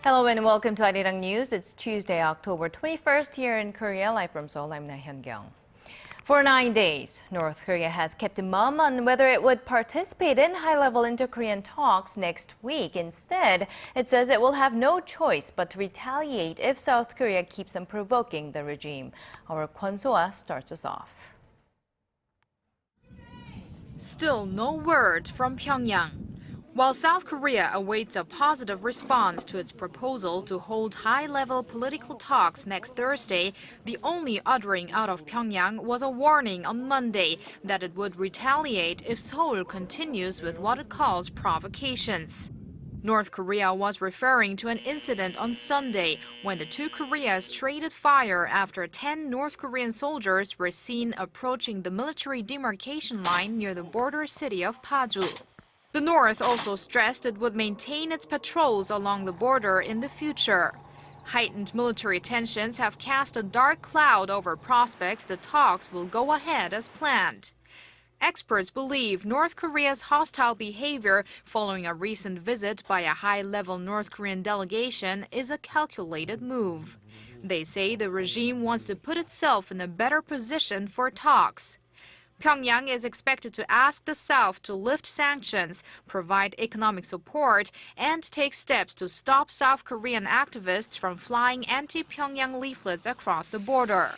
Hello and welcome to ARIRANG News. It's Tuesday, October 21st here in Korea. Live from Seoul, I'm Laah Hyun-kyung. For 9 days, North Korea has kept mum on whether it would participate in high-level inter-Korean talks next week. Instead, it says it will have no choice but to retaliate if South Korea keeps on provoking the regime. Our Kwon Soa starts us off. Still no word from Pyongyang. While South Korea awaits a positive response to its proposal to hold high-level political talks next Thursday, the only uttering out of Pyongyang was a warning on Monday that it would retaliate if Seoul continues with what it calls provocations. North Korea was referring to an incident on Sunday when the two Koreas traded fire after 10 North Korean soldiers were seen approaching the Military Demarcation Line near the border city of Paju. The North also stressed it would maintain its patrols along the border in the future. Heightened military tensions have cast a dark cloud over prospects the talks will go ahead as planned. Experts believe North Korea's hostile behavior following a recent visit by a high-level North Korean delegation is a calculated move. They say the regime wants to put itself in a better position for talks. Pyongyang is expected to ask the South to lift sanctions, provide economic support, and take steps to stop South Korean activists from flying anti-Pyongyang leaflets across the border.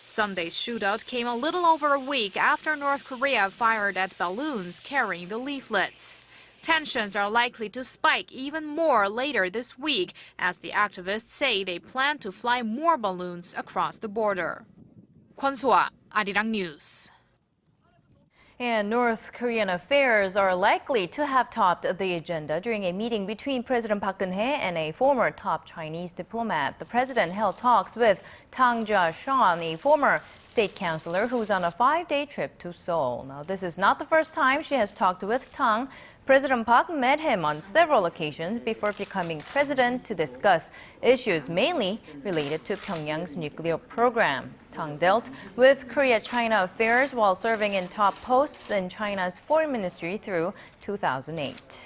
Sunday's shootout came a little over a week after North Korea fired at balloons carrying the leaflets. Tensions are likely to spike even more later this week as the activists say they plan to fly more balloons across the border. Kwon Soa, ARIRANG News. And North Korean affairs are likely to have topped the agenda during a meeting between President Park Geun-hye and a former top Chinese diplomat. The president held talks with Tang Jia-shan, a former state councilor who's on a 5-day trip to Seoul. Now, this is not the first time she has talked with Tang. President Park met him on several occasions before becoming president to discuss issues mainly related to Pyongyang's nuclear program. Tang dealt with Korea-China affairs while serving in top posts in China's foreign ministry through 2008.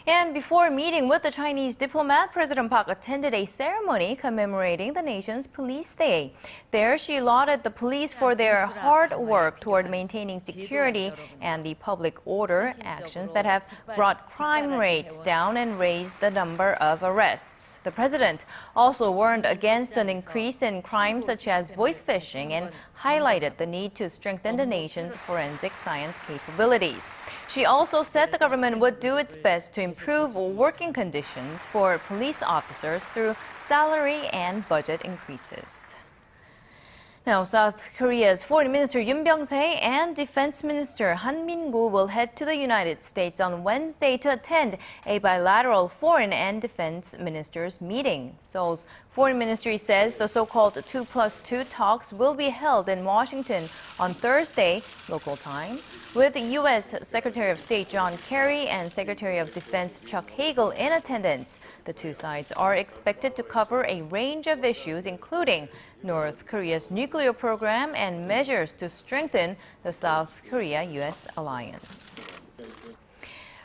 And before meeting with the Chinese diplomat, President Park attended a ceremony commemorating the nation's Police Day. There, she lauded the police for their hard work toward maintaining security and the public order, actions that have brought crime rates down and raised the number of arrests. The president also warned against an increase in crime such as voice phishing and highlighted the need to strengthen the nation's forensic science capabilities. She also said the government would do its best to improve working conditions for police officers through salary and budget increases. Now, South Korea's Foreign Minister Yoon Byung-se and Defense Minister Han Min-gu will head to the United States on Wednesday to attend a bilateral foreign and defense ministers meeting. Seoul's foreign ministry says the so-called 2+2 talks will be held in Washington on Thursday, local time, with U.S. Secretary of State John Kerry and Secretary of Defense Chuck Hagel in attendance. The two sides are expected to cover a range of issues, including North Korea's nuclear program and measures to strengthen the South Korea-U.S. alliance.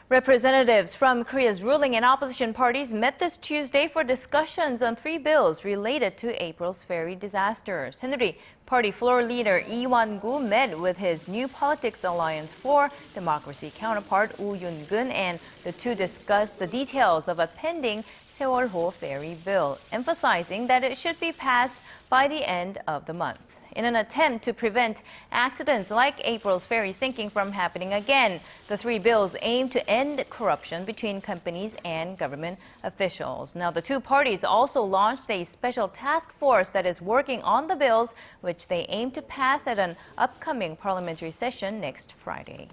Representatives from Korea's ruling and opposition parties met this Tuesday for discussions on 3 bills related to April's ferry disasters. Saenuri Party floor leader Lee Wan-gu met with his New Politics Alliance for Democracy counterpart Woo Yoon-gun, and the two discussed the details of a pending Seoul-ho ferry bill, emphasizing that it should be passed by the end of the month. In an attempt to prevent accidents like April's ferry sinking from happening again, the 3 bills aim to end corruption between companies and government officials. Now, the two parties also launched a special task force that is working on the bills, which they aim to pass at an upcoming parliamentary session next Friday.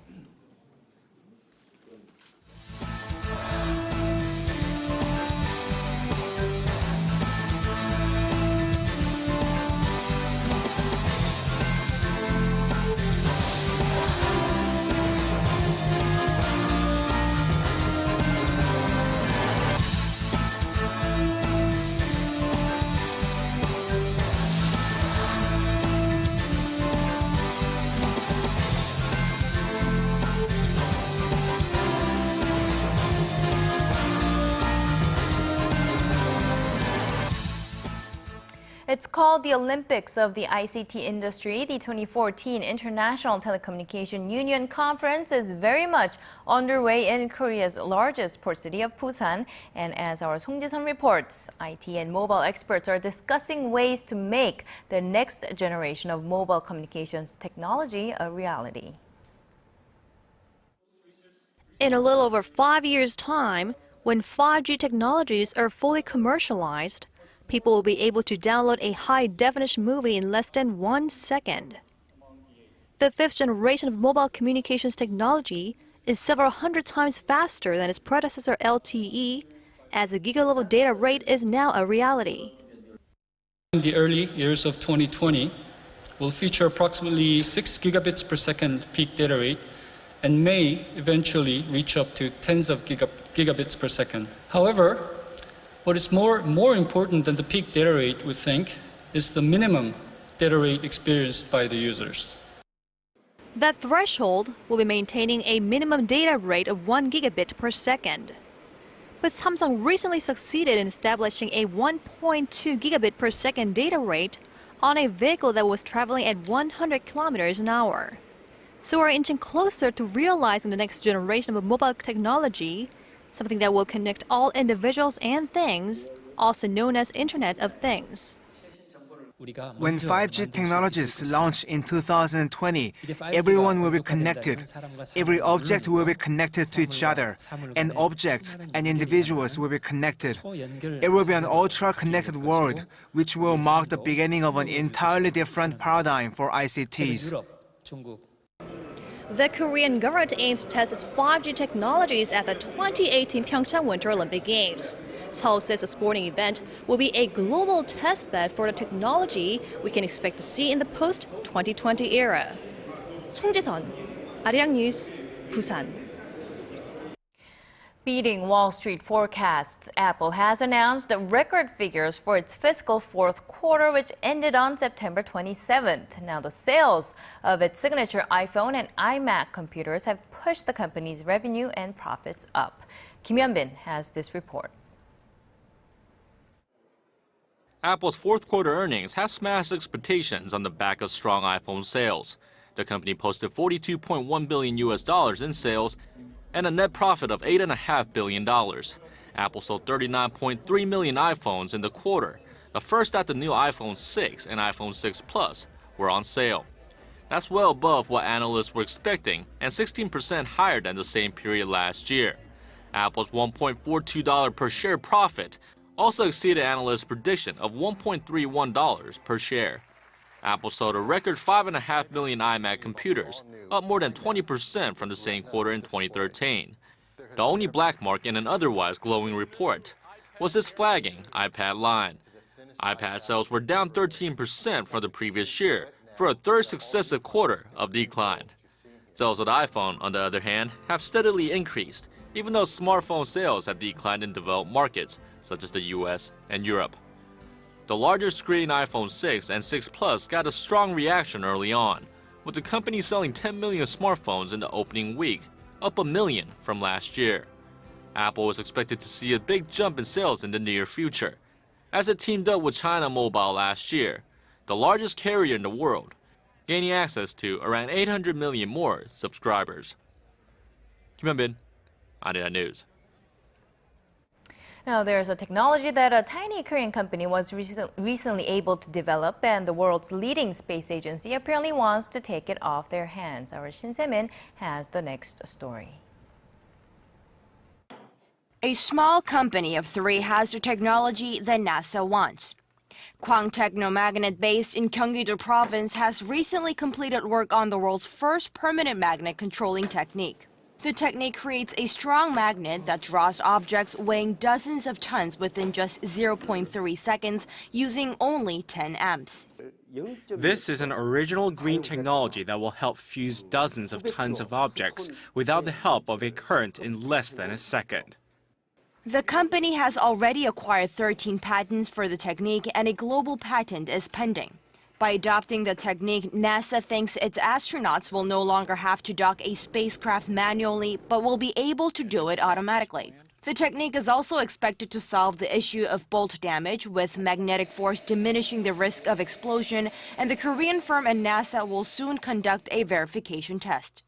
It's called the Olympics of the ICT industry. The 2014 International Telecommunication Union Conference is very much underway in Korea's largest port city of Busan. And as our Song Ji-sun reports, IT and mobile experts are discussing ways to make the next generation of mobile communications technology a reality. In a little over 5 years' time, when 5G technologies are fully commercialized, people will be able to download a high-definition movie in less than 1 second. The fifth generation of mobile communications technology is several hundred times faster than its predecessor LTE, as a giga-level data rate is now a reality. In the early years of 2020, will feature approximately 6 gigabits per second peak data rate and may eventually reach up to tens of gigabits per second. However, what is more important than the peak data rate, we think, is the minimum data rate experienced by the users. That threshold will be maintaining a minimum data rate of 1 gigabit per second. But Samsung recently succeeded in establishing a 1.2 gigabit per second data rate on a vehicle that was traveling at 100 kilometers an hour. So we're inching closer to realizing the next generation of mobile technology, something that will connect all individuals and things, also known as Internet of Things. When 5G technologies launch in 2020, everyone will be connected. Every object will be connected to each other, and objects and individuals will be connected. It will be an ultra-connected world, which will mark the beginning of an entirely different paradigm for ICTs. The Korean government aims to test its 5G technologies at the 2018 Pyeongchang Winter Olympic Games. Seoul says the sporting event will be a global testbed for the technology we can expect to see in the post-2020 era. Song Ji-sun, ARIRANG News, Busan. Beating Wall Street forecasts, Apple has announced the record figures for its fiscal fourth quarter, which ended on September 27th. Now, the sales of its signature iPhone and iMac computers have pushed the company's revenue and profits up. Kim Hyun-bin has this report. Apple's fourth quarter earnings have smashed expectations on the back of strong iPhone sales. The company posted $42.1 billion in sales and a net profit of $8.5 billion. Apple sold 39.3 million iPhones in the quarter, the first that the new iPhone 6 and iPhone 6 Plus were on sale. That's well above what analysts were expecting and 16% higher than the same period last year. Apple's $1.42 per share profit also exceeded analysts' prediction of $1.31 per share. Apple sold a record 5.5 million iMac computers, up more than 20% from the same quarter in 2013. The only black mark in an otherwise glowing report was its flagging iPad line. iPad sales were down 13% from the previous year for a third successive quarter of decline. Sales of the iPhone, on the other hand, have steadily increased, even though smartphone sales have declined in developed markets such as the US and Europe. The larger screen iPhone 6 and 6 Plus got a strong reaction early on, with the company selling 10 million smartphones in the opening week, up 1 million from last year. Apple was expected to see a big jump in sales in the near future, as it teamed up with China Mobile last year, the largest carrier in the world, gaining access to around 800 million more subscribers. Kim Hyun-bin, ARIRANG News. Now, there's a technology that a tiny Korean company was recently able to develop, and the world's leading space agency apparently wants to take it off their hands. Our Shin Se-min has the next story. A small company of 3 has the technology that NASA wants. Kwang Technomagnet, based in Gyeonggi-do Province, has recently completed work on the world's first permanent magnet controlling technique. The technique creates a strong magnet that draws objects weighing dozens of tons within just 0.3 seconds using only 10 amps. This is an original green technology that will help fuse dozens of tons of objects without the help of a current in less than a second. The company has already acquired 13 patents for the technique, and a global patent is pending. By adopting the technique, NASA thinks its astronauts will no longer have to dock a spacecraft manually, but will be able to do it automatically. The technique is also expected to solve the issue of bolt damage, with magnetic force diminishing the risk of explosion, and the Korean firm and NASA will soon conduct a verification test.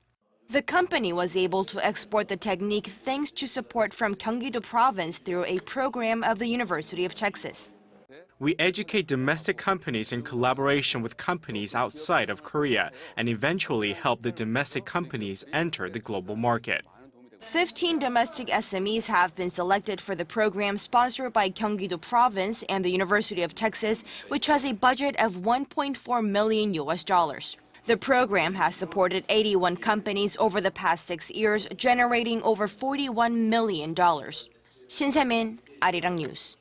The company was able to export the technique thanks to support from Gyeonggi-do Province through a program of the University of Texas. We educate domestic companies in collaboration with companies outside of Korea and eventually help the domestic companies enter the global market. 15 domestic SMEs have been selected for the program sponsored by Gyeonggi-do Province and the University of Texas, which has a budget of $1.4 million. The program has supported 81 companies over the past 6 years, generating over $41 million. Shin Se-min, ARIRANG News.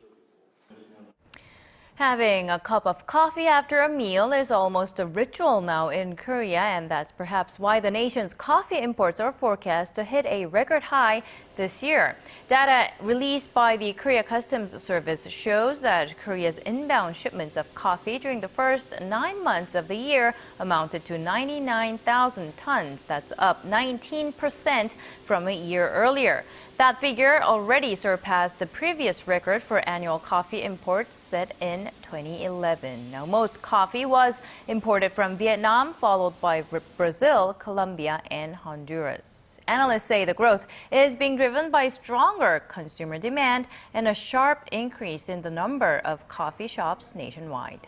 Having a cup of coffee after a meal is almost a ritual now in Korea, and that's perhaps why the nation's coffee imports are forecast to hit a record high this year. Data released by the Korea Customs Service shows that Korea's inbound shipments of coffee during the first 9 months of the year amounted to 99,000 tons. That's up 19% from a year earlier. That figure already surpassed the previous record for annual coffee imports set in 2011. Now, most coffee was imported from Vietnam, followed by Brazil, Colombia, and Honduras. Analysts say the growth is being driven by stronger consumer demand and a sharp increase in the number of coffee shops nationwide.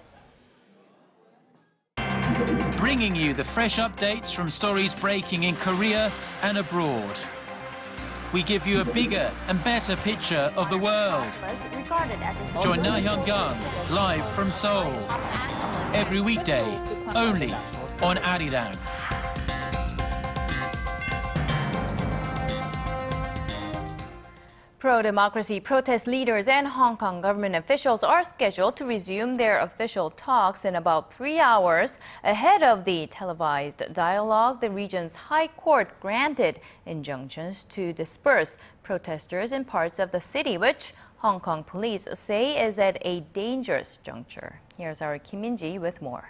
Bringing you the fresh updates from stories breaking in Korea and abroad. We give you a bigger and better picture of the world. Join Laah Hyun-kyung live from Seoul. Every weekday, only on ARIRANG. Pro-democracy protest leaders and Hong Kong government officials are scheduled to resume their official talks in about 3 hours. Ahead of the televised dialogue, the region's high court granted injunctions to disperse protesters in parts of the city, which Hong Kong police say is at a dangerous juncture. Here's our Kim Min-ji with more.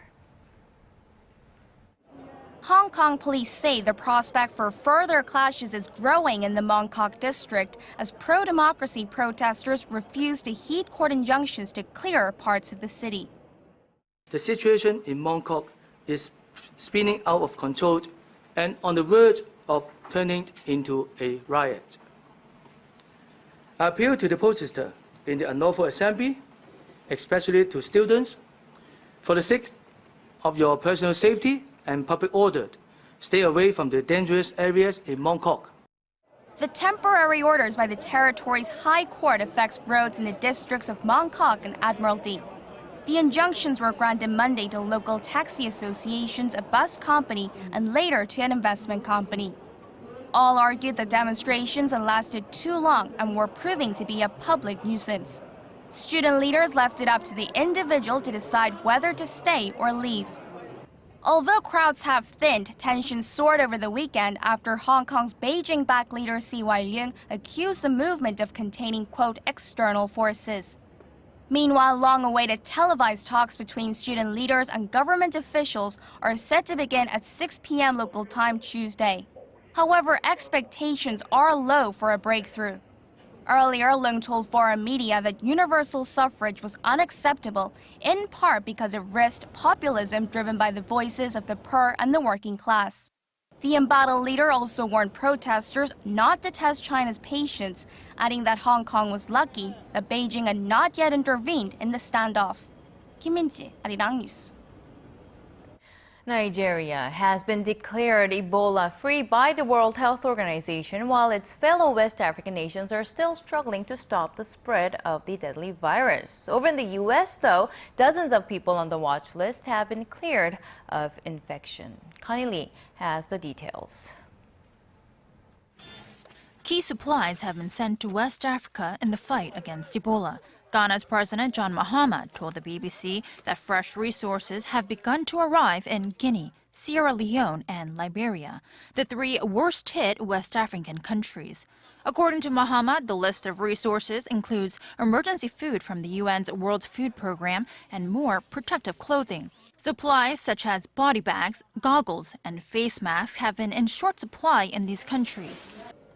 Hong Kong police say the prospect for further clashes is growing in the Mong Kok district as pro-democracy protesters refuse to heed court injunctions to clear parts of the city. The situation in Mong Kok is spinning out of control and on the verge of turning into a riot. I appeal to the protesters in the unlawful assembly, especially to students, for the sake of your personal safety and public order, stay away from the dangerous areas in Mong Kok. The temporary orders by the territory's high court affects roads in the districts of Mong Kok and Admiralty. The injunctions were granted Monday to local taxi associations, a bus company, and later to an investment company. All argued the demonstrations had lasted too long and were proving to be a public nuisance. Student leaders left it up to the individual to decide whether to stay or leave. Although crowds have thinned, tensions soared over the weekend after Hong Kong's Beijing-backed leader C.Y. Leung accused the movement of containing, quote, external forces. Meanwhile, long-awaited televised talks between student leaders and government officials are set to begin at 6 p.m. local time Tuesday. However, expectations are low for a breakthrough. Earlier, Leung told foreign media that universal suffrage was unacceptable, in part because it risked populism driven by the voices of the poor and the working class. The embattled leader also warned protesters not to test China's patience, adding that Hong Kong was lucky that Beijing had not yet intervened in the standoff. Kim Min-ji, ARIRANG News. Nigeria has been declared Ebola-free by the World Health Organization, while its fellow West African nations are still struggling to stop the spread of the deadly virus. Over in the U.S., though, dozens of people on the watch list have been cleared of infection. Connie Lee has the details. Key supplies have been sent to West Africa in the fight against Ebola. Ghana's President John Mahama told the BBC that fresh resources have begun to arrive in Guinea, Sierra Leone, and Liberia, the three worst-hit West African countries. According to Mahama, the list of resources includes emergency food from the UN's World Food Program and more protective clothing. Supplies such as body bags, goggles, and face masks have been in short supply in these countries.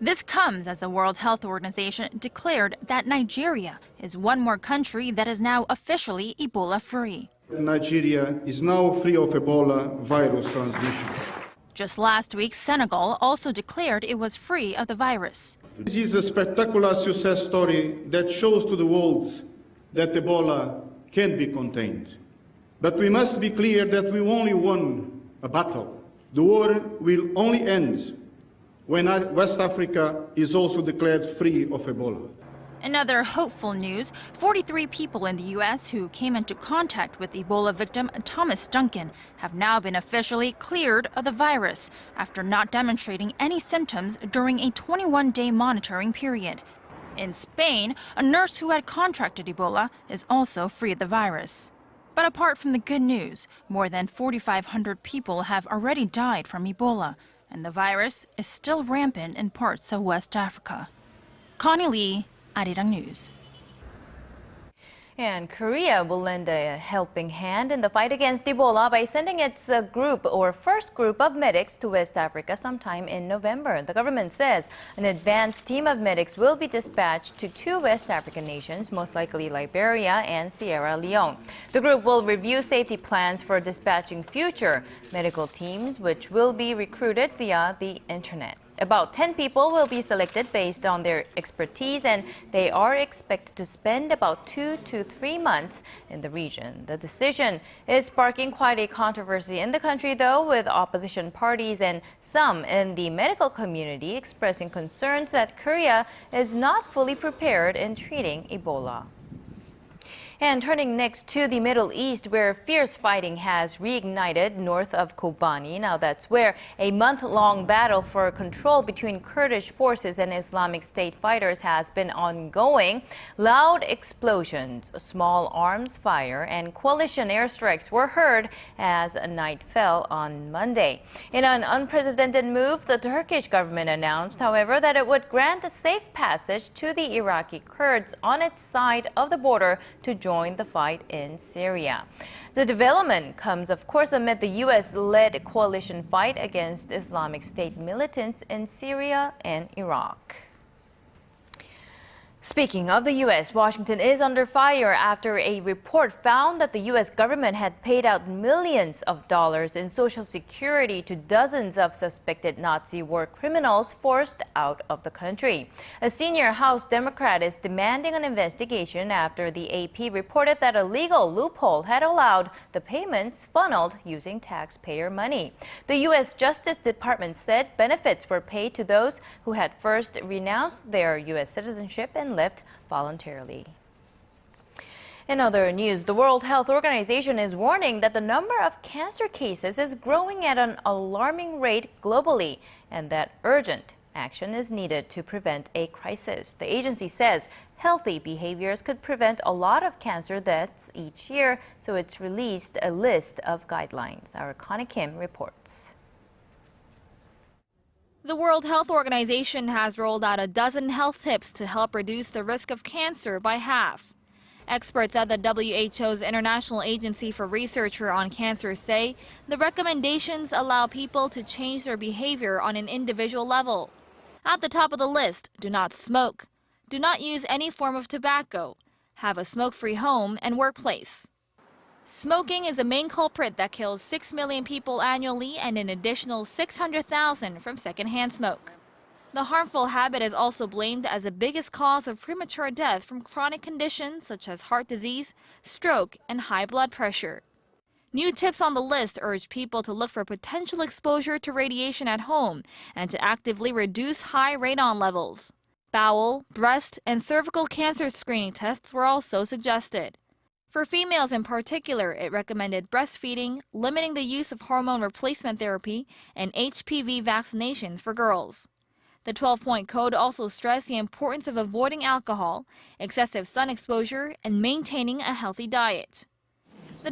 This comes as the World Health Organization declared that Nigeria is one more country that is now officially Ebola-free. Nigeria is now free of Ebola virus transmission. Just last week, Senegal also declared it was free of the virus. This is a spectacular success story that shows to the world that Ebola can be contained. But we must be clear that we only won a battle. The war will only end when West Africa is also declared free of Ebola. In other hopeful news, 43 people in the U.S. who came into contact with Ebola victim Thomas Duncan have now been officially cleared of the virus after not demonstrating any symptoms during a 21-day monitoring period. In Spain, a nurse who had contracted Ebola is also free of the virus. But apart from the good news, more than 4,500 people have already died from Ebola, and the virus is still rampant in parts of West Africa. Connie Lee, ARIRANG News. And Korea will lend a helping hand in the fight against Ebola by sending its first group of medics to West Africa sometime in November. The government says an advanced team of medics will be dispatched to 2 West African nations, most likely Liberia and Sierra Leone. The group will review safety plans for dispatching future medical teams, which will be recruited via the internet. About 10 people will be selected based on their expertise, and they are expected to spend about 2 to 3 months in the region. The decision is sparking quite a controversy in the country, though, with opposition parties and some in the medical community expressing concerns that Korea is not fully prepared in treating Ebola. And turning next to the Middle East, where fierce fighting has reignited north of Kobani. Now that's where a month-long battle for control between Kurdish forces and Islamic State fighters has been ongoing. Loud explosions, small arms fire, and coalition airstrikes were heard as night fell on Monday. In an unprecedented move, the Turkish government announced, however, that it would grant a safe passage to the Iraqi Kurds on its side of the border to join the fight in Syria. The development comes, of course, amid the U.S.-led coalition fight against Islamic State militants in Syria and Iraq. Speaking of the U.S., Washington is under fire after a report found that the U.S. government had paid out millions of dollars in Social Security to dozens of suspected Nazi war criminals forced out of the country. A senior House Democrat is demanding an investigation after the AP reported that a legal loophole had allowed the payments funneled using taxpayer money. The U.S. Justice Department said benefits were paid to those who had first renounced their U.S. citizenship and left voluntarily. In other news, the World Health Organization is warning that the number of cancer cases is growing at an alarming rate globally and that urgent action is needed to prevent a crisis. The agency says healthy behaviors could prevent a lot of cancer deaths each year, so it's released a list of guidelines. Our Connie Kim reports. The World Health Organization has rolled out a dozen health tips to help reduce the risk of cancer by half. Experts at the WHO's International Agency for Research on Cancer say the recommendations allow people to change their behavior on an individual level. At the top of the list, do not smoke, do not use any form of tobacco, have a smoke-free home and workplace. Smoking is a main culprit that kills 6 million people annually and an additional 600,000 from secondhand smoke. The harmful habit is also blamed as the biggest cause of premature death from chronic conditions such as heart disease, stroke, and high blood pressure. New tips on the list urge people to look for potential exposure to radiation at home and to actively reduce high radon levels. Bowel, breast, and cervical cancer screening tests were also suggested. For females in particular, it recommended breastfeeding, limiting the use of hormone replacement therapy, and HPV vaccinations for girls. The 12-point code also stressed the importance of avoiding alcohol, excessive sun exposure, and maintaining a healthy diet. The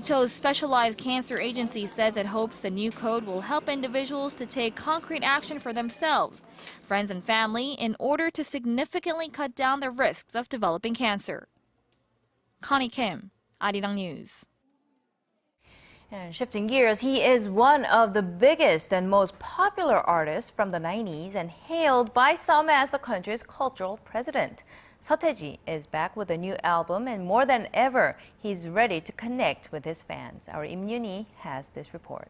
WHO's Specialized Cancer Agency says it hopes the new code will help individuals to take concrete action for themselves, friends, and family in order to significantly cut down the risks of developing cancer. Connie Kim, ARIRANG News. And shifting gears, he is one of the biggest and most popular artists from the 90s and hailed by some as the country's cultural president. Seotaeji is back with a new album, and more than ever, he's ready to connect with his fans. Our Im Yoon-hee has this report.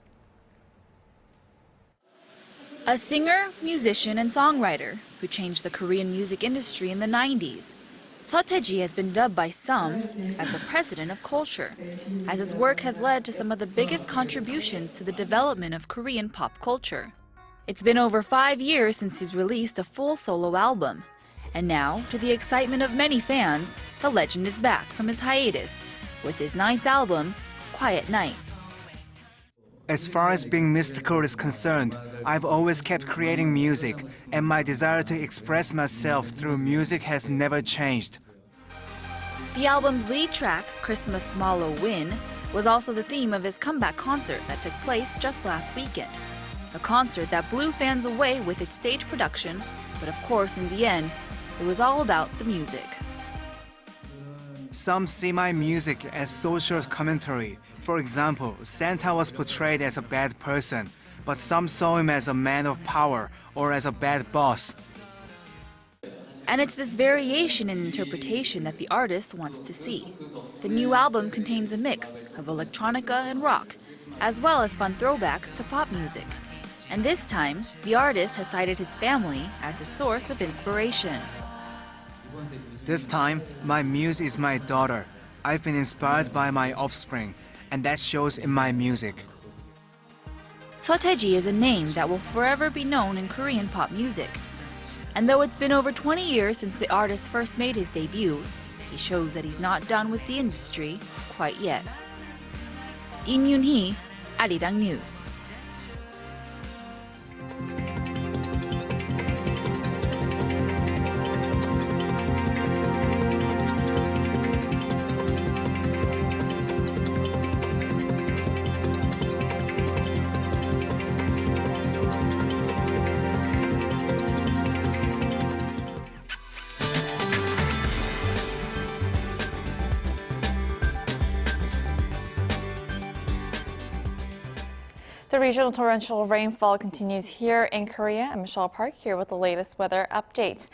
A singer, musician, and songwriter who changed the Korean music industry in the 90s. Seotaeji has been dubbed by some as the president of culture, as his work has led to some of the biggest contributions to the development of Korean pop culture. It's been over 5 years since he's released a full solo album. And now, to the excitement of many fans, the legend is back from his hiatus with his 9th album, Quiet Night. As far as being mystical is concerned, I've always kept creating music, and my desire to express myself through music has never changed. The album's lead track, Christmas Malo Win, was also the theme of his comeback concert that took place just last weekend. A concert that blew fans away with its stage production, but of course, in the end, it was all about the music. Some see my music as social commentary. For example, Santa was portrayed as a bad person, but some saw him as a man of power or as a bad boss. And it's this variation in interpretation that the artist wants to see. The new album contains a mix of electronica and rock, as well as fun throwbacks to pop music. And this time, the artist has cited his family as a source of inspiration. This time, my muse is my daughter. I've been inspired by my offspring, and that shows in my music. Seotaeji is a name that will forever be known in Korean pop music. And though it's been over 20 years since the artist first made his debut, he shows that he's not done with the industry quite yet. Im Yoon-hee, ARIRANG News. The regional torrential rainfall continues here in Korea. I'm Michelle Park here with the latest weather updates.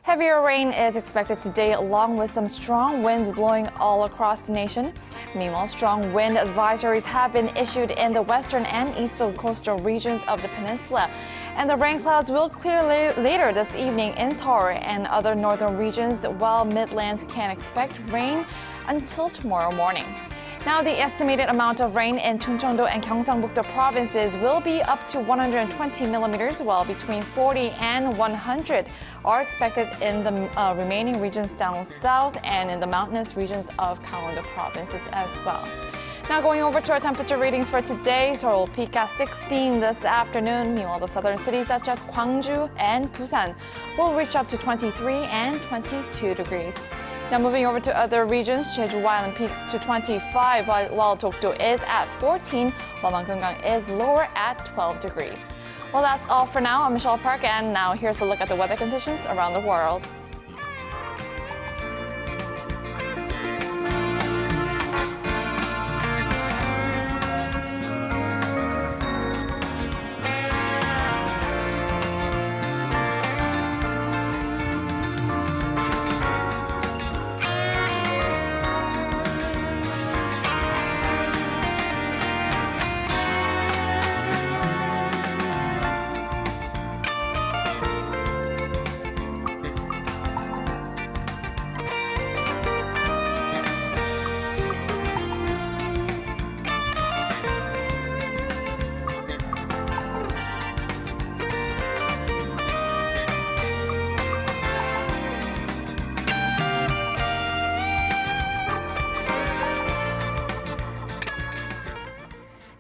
Heavier rain is expected today, along with some strong winds blowing all across the nation. Meanwhile, strong wind advisories have been issued in the western and eastern coastal regions of the peninsula. And the rain clouds will clear later this evening in Seoul and other northern regions, while Midlands can expect rain until tomorrow morning. Now, the estimated amount of rain in Chungcheongdo and Gyeongsangbuk-do provinces will be up to 120 millimeters, while between 40 and 100 are expected in the remaining regions down south and in the mountainous regions of Gangwon-do provinces as well. Now, going over to our temperature readings for today, Seoul will peak at 16 this afternoon. Meanwhile, the southern cities such as Gwangju and Busan will reach up to 23 and 22 degrees. Now moving over to other regions, Jeju Island peaks to 25, while Dokdo is at 14, while Manggyeongang is lower at 12 degrees. Well, that's all for now. I'm Michelle Park, and now here's a look at the weather conditions around the world.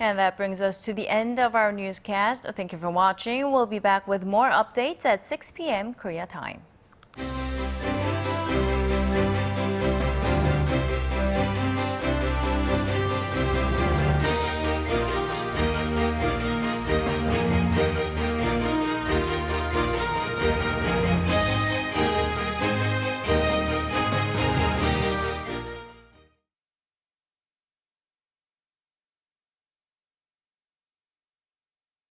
And that brings us to the end of our newscast. Thank you for watching. We'll be back with more updates at 6 p.m. Korea time.